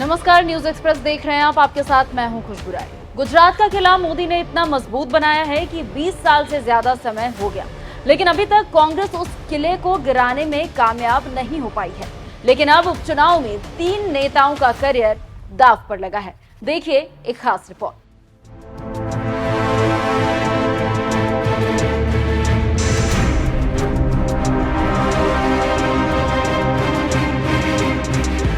नमस्कार, news express देख रहे हैं आप। आपके साथ मैं हूं खुशबू राय। गुजरात का किला मोदी ने इतना मजबूत बनाया है कि 20 साल से ज्यादा समय हो गया, लेकिन अभी तक कांग्रेस उस किले को गिराने में कामयाब नहीं हो पाई है। लेकिन अब उपचुनाव में 3 नेताओं का करियर दांव पर लगा है। देखिए एक खास रिपोर्ट।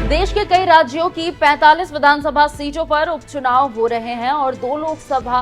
देश के कई राज्यों की 45 विधानसभा सीटों पर उपचुनाव हो रहे हैं और 2 लोकसभा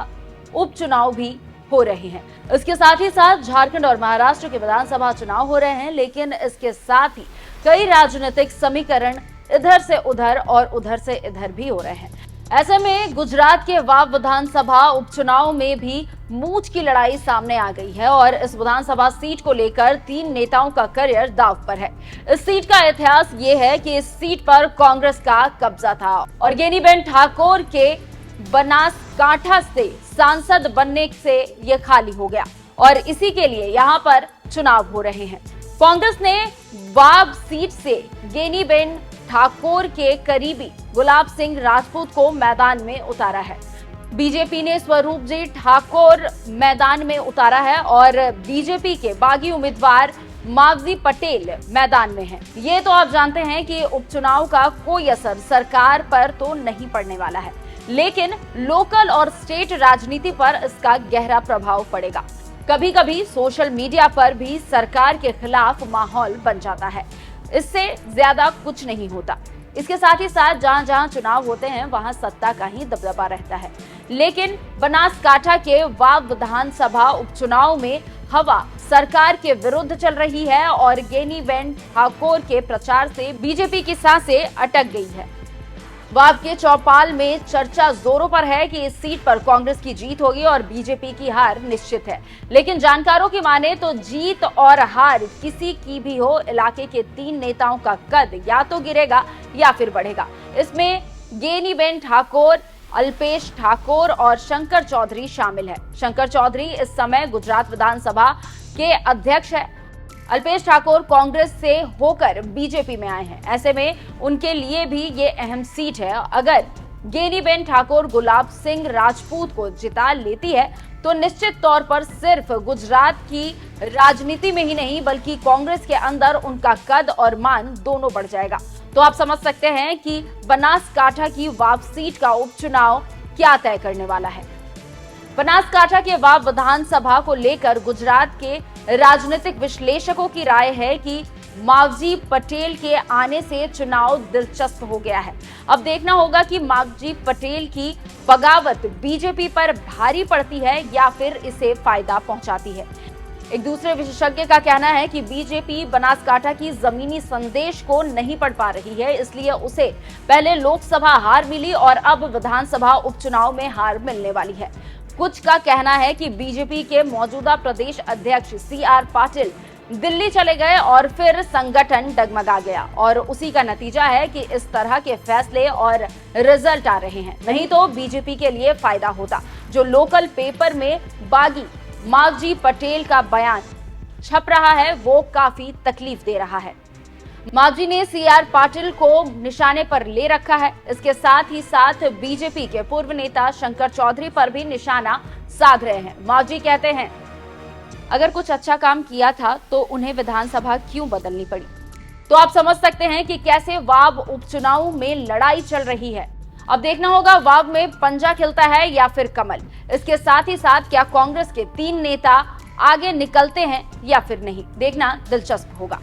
उपचुनाव भी हो रहे हैं। इसके साथ ही साथ झारखंड और महाराष्ट्र के विधानसभा चुनाव हो रहे हैं, लेकिन इसके साथ ही कई राजनीतिक समीकरण इधर से उधर और उधर से इधर भी हो रहे हैं। ऐसे में गुजरात के वाव विधानसभा उपचुनाव में भी मूंछ की लड़ाई सामने आ गई है और इस विधानसभा सीट को लेकर 3 नेताओं का करियर दांव पर है। इस सीट का इतिहास ये है कि इस सीट पर कांग्रेस का कब्जा था और गेनीबेन ठाकुर के बनासकांठा से सांसद बनने से ये खाली हो गया और इसी के लिए यहाँ पर चुनाव हो रहे हैं। कांग्रेस ने वाव सीट से गेनीबेन ठाकुर के करीबी गुलाब सिंह राजपूत को मैदान में उतारा है। बीजेपी ने स्वरूप जी ठाकुर मैदान में उतारा है और बीजेपी के बागी उम्मीदवार मावजी पटेल मैदान में हैं। ये तो आप जानते हैं कि उपचुनाव का कोई असर सरकार पर तो नहीं पड़ने वाला है, लेकिन लोकल और स्टेट राजनीति पर इसका गहरा प्रभाव पड़ेगा। कभी कभी सोशल मीडिया पर भी सरकार के खिलाफ माहौल बन जाता है। इससे ज्यादा कुछ नहीं होता। इसके साथ ही साथ जहां जहां चुनाव होते हैं वहां सत्ता का ही दबदबा रहता है। लेकिन बनासकांठा के वाव विधानसभा उपचुनाव में हवा सरकार के विरुद्ध चल रही है और गेनीबेन ठाकुर के प्रचार से बीजेपी की सांसें अटक गई है। वाव के चौपाल में चर्चा जोरों पर है कि इस सीट पर कांग्रेस की जीत होगी और बीजेपी की हार निश्चित है। लेकिन जानकारों की माने तो जीत और हार किसी की भी हो, इलाके के 3 नेताओं का कद या तो गिरेगा या फिर बढ़ेगा। इसमें गेनीबेन ठाकुर, अल्पेश ठाकुर और शंकर चौधरी शामिल है। शंकर चौधरी इस समय गुजरात विधानसभा के अध्यक्ष है। अल्पेश ठाकुर कांग्रेस से होकर बीजेपी में आए हैं। ऐसे में उनके लिए भी ये अहम सीट है। अगर गेनीबेन ठाकुर गुलाब सिंह राजपूत को जिता लेती है तो निश्चित तौर पर सिर्फ गुजरात की राजनीति में ही नहीं बल्कि कांग्रेस के अंदर उनका कद और मान दोनों बढ़ जाएगा। तो आप समझ सकते हैं कि बनासकांठा की वाव सीट का उपचुनाव क्या तय करने वाला है। बनासकांठा के वाव विधानसभा को लेकर गुजरात के राजनीतिक विश्लेषकों की राय है कि मावजी पटेल के आने से चुनाव दिलचस्प हो गया है। अब देखना होगा कि मावजी पटेल की बगावत बीजेपी पर भारी पड़ती है या फिर इसे फायदा पहुंचाती है। एक दूसरे विशेषज्ञ का कहना है कि बीजेपी बनासकांठा की जमीनी संदेश को नहीं पढ़ पा रही है, इसलिए उसे पहले लोकसभा हार मिली और अब विधानसभा उपचुनाव में हार मिलने वाली है। कुछ का कहना है कि बीजेपी के मौजूदा प्रदेश अध्यक्ष CR पाटिल दिल्ली चले गए और फिर संगठन डगमगा गया और उसी का नतीजा है कि इस तरह के फैसले और रिजल्ट आ रहे हैं। नहीं तो बीजेपी के लिए फायदा होता। जो लोकल पेपर में बागी मावजी पटेल का बयान छप रहा है वो काफी तकलीफ दे रहा है। मावजी ने CR पाटिल को निशाने पर ले रखा है। इसके साथ ही साथ बीजेपी के पूर्व नेता शंकर चौधरी पर भी निशाना साध रहे हैं। मावजी कहते हैं अगर कुछ अच्छा काम किया था तो उन्हें विधानसभा क्यों बदलनी पड़ी। तो आप समझ सकते हैं कि कैसे वाव उपचुनाव में लड़ाई चल रही है। अब देखना होगा वाव में पंजा खिलता है या फिर कमल। इसके साथ ही साथ क्या कांग्रेस के 3 नेता आगे निकलते हैं या फिर नहीं, देखना दिलचस्प होगा।